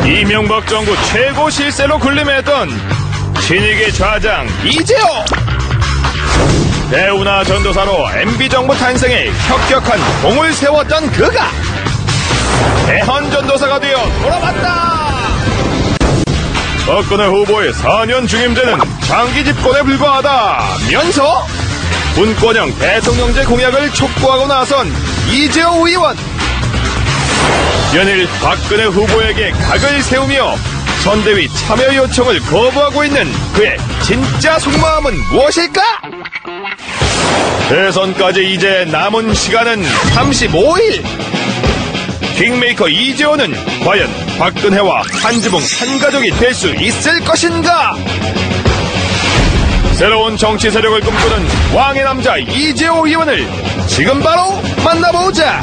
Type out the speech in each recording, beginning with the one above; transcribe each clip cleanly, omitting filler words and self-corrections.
이명박 정부 최고 실세로 군림했던 신익의 좌장 이재호. 대우나 전도사로 MB정부 탄생에 혁혁한 공을 세웠던 그가 대헌전도사가 되어 돌아왔다. 박근혜 후보의 4년 중임제는 장기 집권에 불과하다면서 분권형 대통령제 공약을 촉구하고 나선 이재호 의원. 연일 박근혜 후보에게 각을 세우며 선대위 참여 요청을 거부하고 있는 그의 진짜 속마음은 무엇일까? 대선까지 이제 남은 시간은 35일. 킹메이커 이재호는 과연 박근혜와 한 지붕 한 가족이 될 수 있을 것인가? 새로운 정치 세력을 꿈꾸는 왕의 남자 이재호 의원을 지금 바로 만나보자.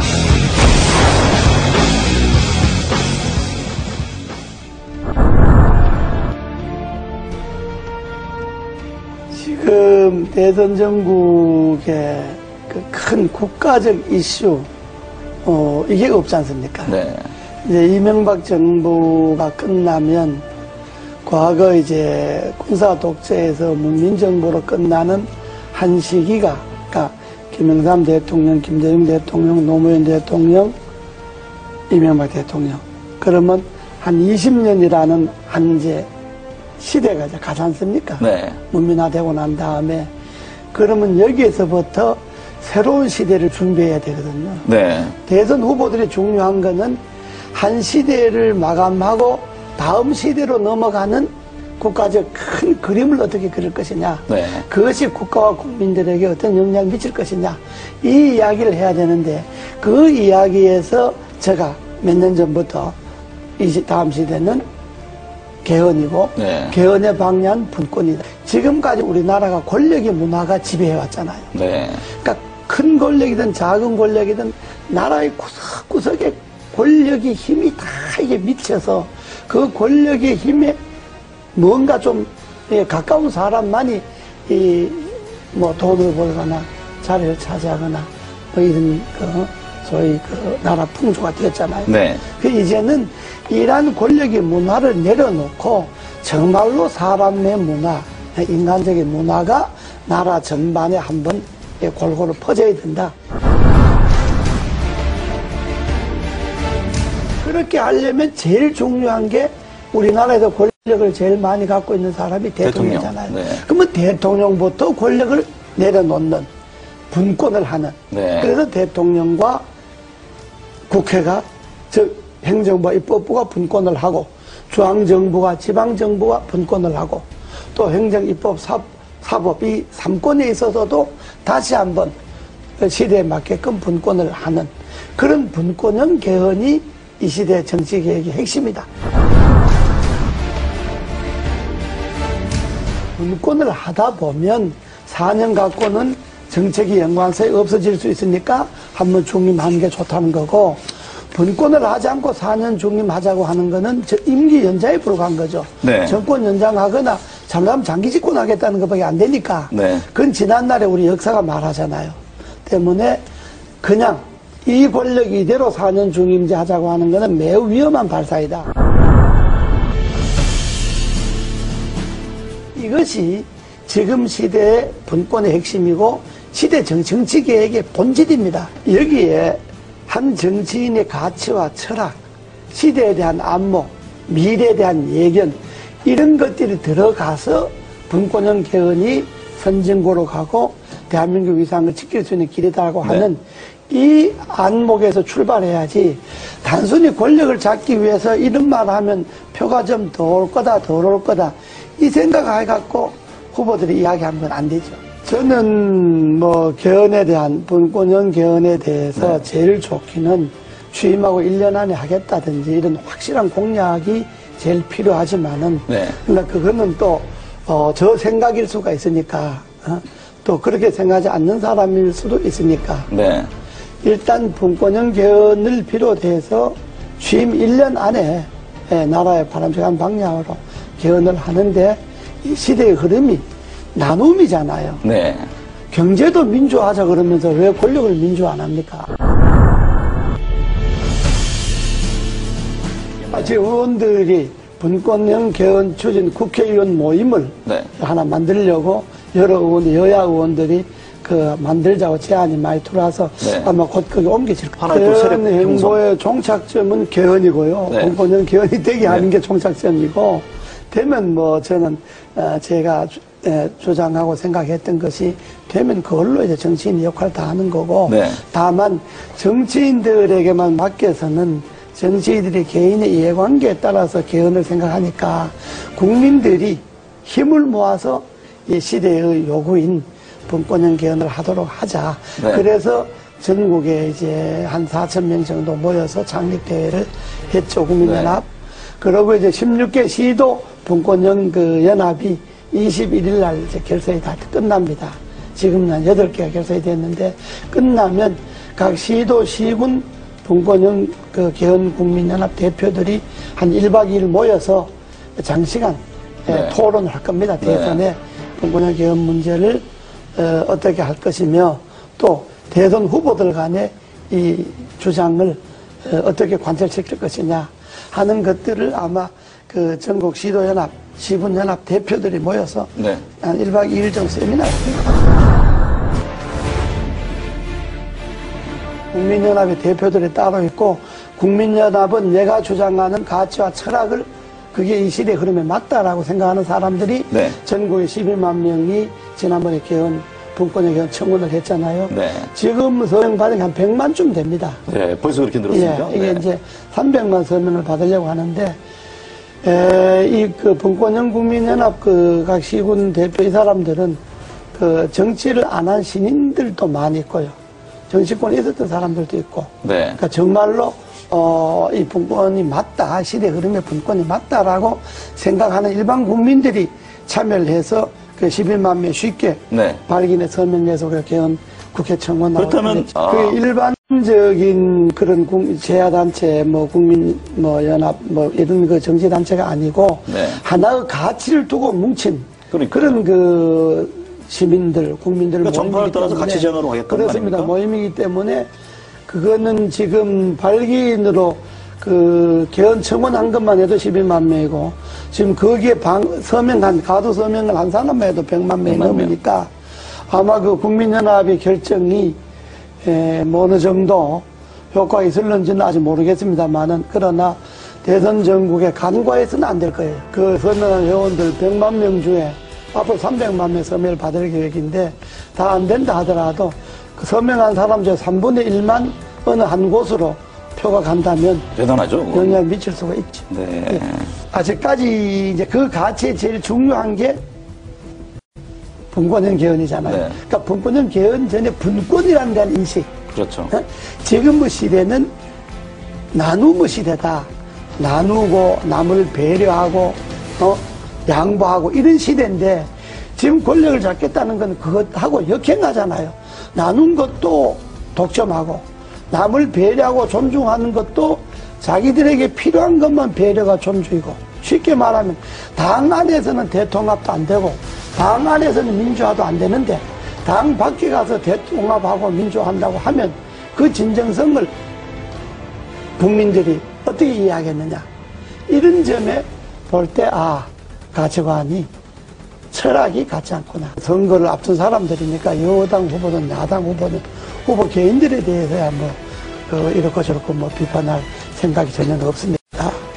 지금 대선 전국의 그 큰 국가적 이슈, 이게 없지 않습니까? 네. 이제 이명박 정부가 끝나면 과거 이제 군사 독재에서 문민정부로 끝나는 한 시기가, 그러니까 김영삼 대통령, 김대중 대통령, 노무현 대통령, 이명박 대통령. 그러면 한 20년이라는 한 이제 시대가 이제 가지 않습니까? 네. 문민화되고 난 다음에. 그러면 여기에서부터 새로운 시대를 준비해야 되거든요. 네. 대선 후보들이 중요한 거는 한 시대를 마감하고 다음 시대로 넘어가는 국가적 큰 그림을 어떻게 그릴 것이냐. 네. 그것이 국가와 국민들에게 어떤 영향을 미칠 것이냐. 이 이야기를 해야 되는데 그 이야기에서 제가 몇 년 전부터 다음 시대는 개헌이고 네. 개헌의 방향 분권이다. 지금까지 우리나라가 권력의 문화가 지배해왔잖아요. 네. 그러니까 큰 권력이든 작은 권력이든 나라의 구석구석에 권력의 힘이 다 이게 미쳐서 그 권력의 힘에 뭔가 좀 가까운 사람만이 뭐 돈을 벌거나 자리를 차지하거나 뭐 이런 소위 나라 풍조가 되었잖아요. 네. 이제는 이러한 권력의 문화를 내려놓고 정말로 사람의 문화, 인간적인 문화가 나라 전반에 한번 골고루 퍼져야 된다. 그렇게 하려면 제일 중요한 게 우리나라에서 권력을 제일 많이 갖고 있는 사람이 대통령이잖아요. 네. 그러면 대통령부터 권력을 내려놓는 분권을 하는. 네. 그래서 대통령과 국회가 즉 행정부와 입법부가 분권을 하고 중앙정부가 지방정부가 분권을 하고 또 행정, 입법, 사법 이 3권에 있어서도 다시 한번 시대에 맞게끔 분권을 하는 그런 분권형 개헌이 이 시대 정치개혁의 핵심이다. 분권을 하다 보면 4년 갖고는 정책이 연관성이 없어질 수 있으니까 한번 중임하는 게 좋다는 거고 분권을 하지 않고 4년 중임하자고 하는 거는 임기 연장에 불과한 거죠. 네. 정권 연장하거나 잘나면 장기 집권하겠다는 것밖에 안 되니까 네. 그건 지난날에 우리 역사가 말하잖아요. 때문에 그냥 이 권력 이대로 4년 중임제 하자고 하는 거는 매우 위험한 발상이다. 이것이 지금 시대의 분권의 핵심이고 시대 정치개혁의 본질입니다. 여기에 한 정치인의 가치와 철학, 시대에 대한 안목, 미래에 대한 예견 이런 것들이 들어가서 분권형 개헌이 선진국으로 가고 대한민국 위상을 지킬 수 있는 길이다라고 하는 이 안목에서 출발해야지 단순히 권력을 잡기 위해서 이런 말 하면 표가 좀 더 올 거다 덜 올 거다 이 생각 해갖고 후보들이 이야기하면 건 안 되죠. 저는 뭐 개헌에 대한 분권형 개헌에 대해서 제일 좋기는 취임하고 1년 안에 하겠다든지 이런 확실한 공약이 제일 필요하지만은 그러니까 그거는 또 저 생각일 수가 있으니까 또 그렇게 생각하지 않는 사람일 수도 있으니까 일단 분권형 개헌을 비롯해서 취임 1년 안에 나라의 바람직한 방향으로 개헌을 하는데 이 시대의 흐름이 나눔이잖아요. 경제도 민주화하자 그러면서 왜 권력을 민주화 안 합니까? 지금 의원들이 분권형 개헌 추진 국회의원 모임을 네. 하나 만들려고 여러 의원, 여야 의원들이 만들자고 제안이 많이 들어와서 네. 아마 곧 그게 옮겨질 거예요. 하나의 또 세력 개헌 행보의 종착점은 개헌이고요. 네. 분권형 개헌이 되게 하는 네. 게 종착점이고, 되면 저는 제가 주장하고 생각했던 것이 되면 그걸로 이제 정치인이 역할을 다 하는 거고, 네. 다만 정치인들에게만 맡겨서는 정치인들이 개인의 이해관계에 따라서 개헌을 생각하니까 국민들이 힘을 모아서 이 시대의 요구인 분권형 개헌을 하도록 하자. 네. 그래서 전국에 이제 한 4,000명 정도 모여서 창립대회를 했죠, 국민연합. 네. 그러고 이제 16개 시도 분권형 연합이 21일 날 이제 결성이 다 끝납니다. 지금은 한 8개가 결성이 됐는데, 끝나면 각 시도, 시군 분권형 개헌 국민연합 대표들이 한 1박 2일 모여서 장시간 네. 토론을 할 겁니다. 대선에 네. 분권형 개헌 문제를 어떻게 할 것이며, 또 대선 후보들 간의 이 주장을 어떻게 관철시킬 것이냐 하는 것들을 아마 전국 시도연합, 시군연합 대표들이 모여서 네. 한 1박 2일 정도 세미나를 합니다. 국민연합의 대표들이 따로 있고, 국민연합은 내가 주장하는 가치와 철학을 그게 이 시대 흐름에 맞다라고 생각하는 사람들이 네. 전국에 11만 명이 지난번에 분권형 개헌 청원을 했잖아요. 네. 지금 서명 받은 게 한 100만쯤 됩니다. 네, 벌써 그렇게 늘었습니다. 예, 이게 네. 이제 300만 서명을 받으려고 하는데, 분권형 국민연합 각 시군 대표 이 사람들은 정치를 안 한 신인들도 많이 있고요. 정치권에 있었던 사람들도 있고. 네. 그러니까 정말로, 이 분권이 맞다. 시대 흐름의 분권이 맞다라고 생각하는 일반 국민들이 참여를 해서 11만 명 쉽게 네. 발기내 서명해서 개헌 국회 청원 그렇다면, 그 일반적인 그런 제야단체, 국민, 연합, 이런 정치단체가 아니고, 네. 하나의 가치를 두고 뭉친 그러니까요. 그런 시민들, 국민들 그러니까 정파를 떠나서 가치 제안으로 하겠다는 그렇습니다. 말입니까? 모임이기 때문에 그거는 지금 발기인으로 개헌 청원한 것만 해도 11만 명이고, 지금 거기에 가두 서명을 한 사람만 해도 100만 명이 넘으니까, 아마 국민연합의 결정이 어느 정도 효과가 있을는지는 아직 모르겠습니다만은, 그러나 대선 전국에 간과해서는 안 될 거예요. 서명한 회원들 100만 명 중에 앞으로 300만 명 서명을 받을 계획인데, 다 안 된다 하더라도 서명한 사람 중에 3분의 1만 어느 한 곳으로 표가 간다면 대단하죠. 그건. 영향을 미칠 수가 있죠. 네. 예. 아직까지 이제 그 가치에 제일 중요한 게 분권형 개헌이잖아요. 네. 그러니까 분권형 개헌 전에 분권이라는 데는 인식. 그렇죠. 지금의 시대는 나눔의 시대다. 나누고 남을 배려하고 양보하고 이런 시대인데, 지금 권력을 잡겠다는 건 그것하고 역행하잖아요. 나눈 것도 독점하고 남을 배려하고 존중하는 것도 자기들에게 필요한 것만 배려가 존중이고, 쉽게 말하면 당 안에서는 대통합도 안 되고 당 안에서는 민주화도 안 되는데, 당 밖에 가서 대통합하고 민주화한다고 하면 그 진정성을 국민들이 어떻게 이해하겠느냐. 이런 점에 볼 때 가치관이, 철학이 같지 않구나. 선거를 앞둔 사람들이니까 여당 후보든 야당 후보든 후보 개인들에 대해서야 이렇고 저렇고 비판할 생각이 전혀 없습니다.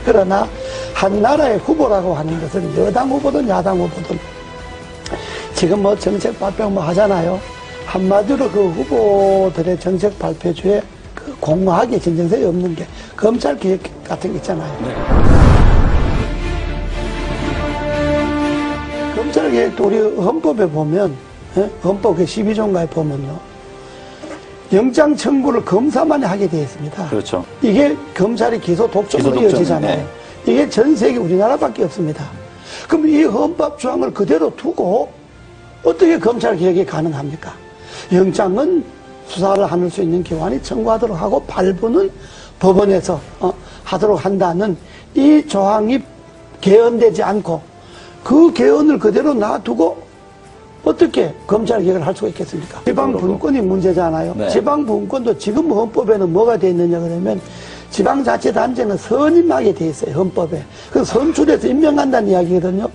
그러나 한 나라의 후보라고 하는 것은 여당 후보든 야당 후보든 지금 정책 발표 하잖아요. 한마디로 그 후보들의 정책 발표주에 공허하게 진정성이 없는 게 검찰 개혁 같은 게 있잖아요. 네. 검찰 개혁도 우리 헌법에 보면, 헌법 12조인가에 보면요, 영장 청구를 검사만이 하게 되어 있습니다. 그렇죠. 이게 검찰이 기소 독점으로 이어지잖아요. 네. 이게 전 세계 우리나라밖에 없습니다. 그럼 이 헌법 조항을 그대로 두고 어떻게 검찰 개혁이 가능합니까? 영장은 수사를 할 수 있는 기관이 청구하도록 하고 발부는 법원에서 하도록 한다는 이 조항이 개헌되지 않고 그 개헌을 그대로 놔두고 어떻게 검찰 개혁을 할 수가 있겠습니까? 지방분권이 문제잖아요. 네. 지방분권도 지금 헌법에는 뭐가 되어 있느냐 그러면 지방자치단체는 선임하게 돼 있어요, 헌법에. 그래서 선출해서 임명한다는 이야기거든요.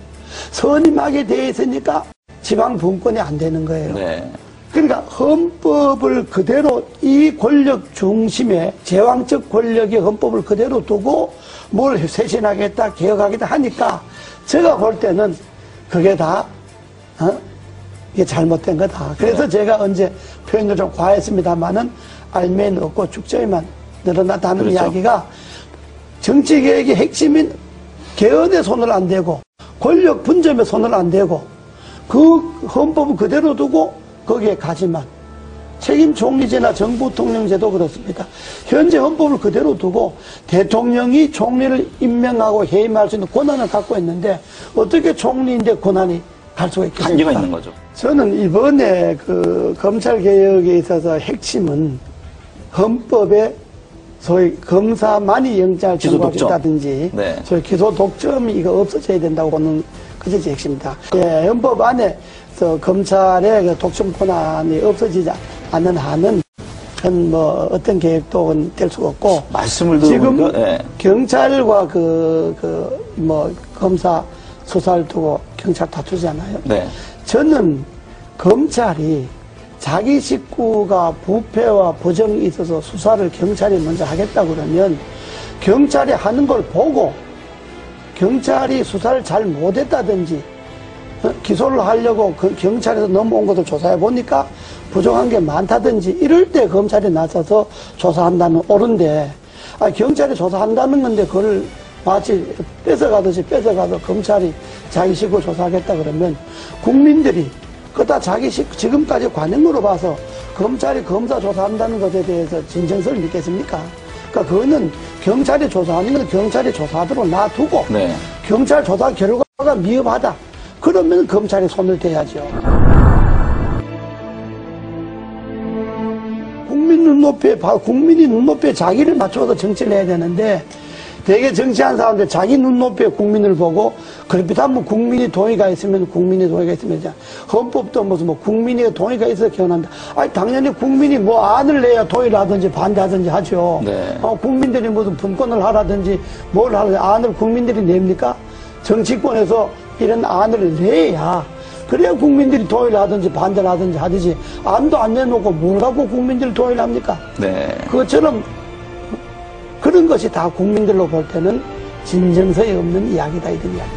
선임하게 돼 있으니까 지방 분권이 안 되는 거예요. 네. 그러니까 헌법을 그대로 이 권력 중심에 제왕적 권력의 헌법을 그대로 두고 뭘 쇄신하겠다, 개혁하겠다 하니까 제가 볼 때는 그게 다 이게 잘못된 거다. 그래서 제가 언제 표현을 좀 과했습니다만은 알면 없고 축적에만 늘어났다는 그렇죠. 이야기가 정치개혁의 핵심인 개헌에 손을 안 대고 권력 분점에 손을 안 대고 그 헌법을 그대로 두고 거기에 가지만 책임 총리제나 정부 통령제도 그렇습니다. 현재 헌법을 그대로 두고 대통령이 총리를 임명하고 해임할 수 있는 권한을 갖고 있는데 어떻게 총리인데 권한이 갈 수가 있겠습니까? 한계가 있는 거죠. 저는 이번에 그 검찰개혁에 있어서 핵심은 헌법에 소위 검사만이 영장을 청구할 수 있다든지 네. 소위 기소 독점이 이거 없어져야 된다고 보는 그것이 핵심이다. 예, 헌법 안에서 검찰의 그 독점 권한이 없어지지 않는 한은 그건 뭐 어떤 계획도 될 수가 없고 말씀을 지금 들어보니까 예. 경찰과 뭐 검사 수사를 두고 경찰 다투잖아요. 네. 저는 검찰이 자기 식구가 부패와 부정이 있어서 수사를 경찰이 먼저 하겠다 그러면 경찰이 하는 걸 보고 경찰이 수사를 잘 못했다든지 기소를 하려고 그 경찰에서 넘어온 것을 조사해 보니까 부정한 게 많다든지 이럴 때 검찰이 나서서 조사한다는 옳은데 경찰이 조사한다는 건데 그걸 마치 뺏어가서 검찰이 자기 식구 조사하겠다 그러면 국민들이 그다 자기 식구 지금까지 관행으로 봐서 검찰이 검사 조사한다는 것에 대해서 진정성을 믿겠습니까? 그러니까 그거는 경찰이 조사하는 건 경찰이 조사하도록 놔두고 네. 경찰 조사 결과가 미흡하다. 그러면 검찰이 손을 대야죠. 국민이 눈높이에 자기를 맞춰서 정치를 해야 되는데 되게 정치한 사람들 자기 눈높이에 국민을 보고 그렇다면 국민이 동의가 있으면 헌법도 무슨 뭐 국민이 동의가 있어서 개헌한다. 아니 당연히 국민이 뭐 안을 내야 동의를 하든지 반대하든지 하죠. 네. 국민들이 무슨 분권을 하라든지 뭘 하라든지 안을 국민들이 냅니까? 정치권에서 이런 안을 내야 그래야 국민들이 동의를 하든지 반대를 하든지 하듯이 안도 안 내놓고 뭘 갖고 국민들이 동의를 합니까? 네. 그것처럼 그런 것이 다 국민들로 볼 때는 진정성이 없는 이야기다 이런 이야기.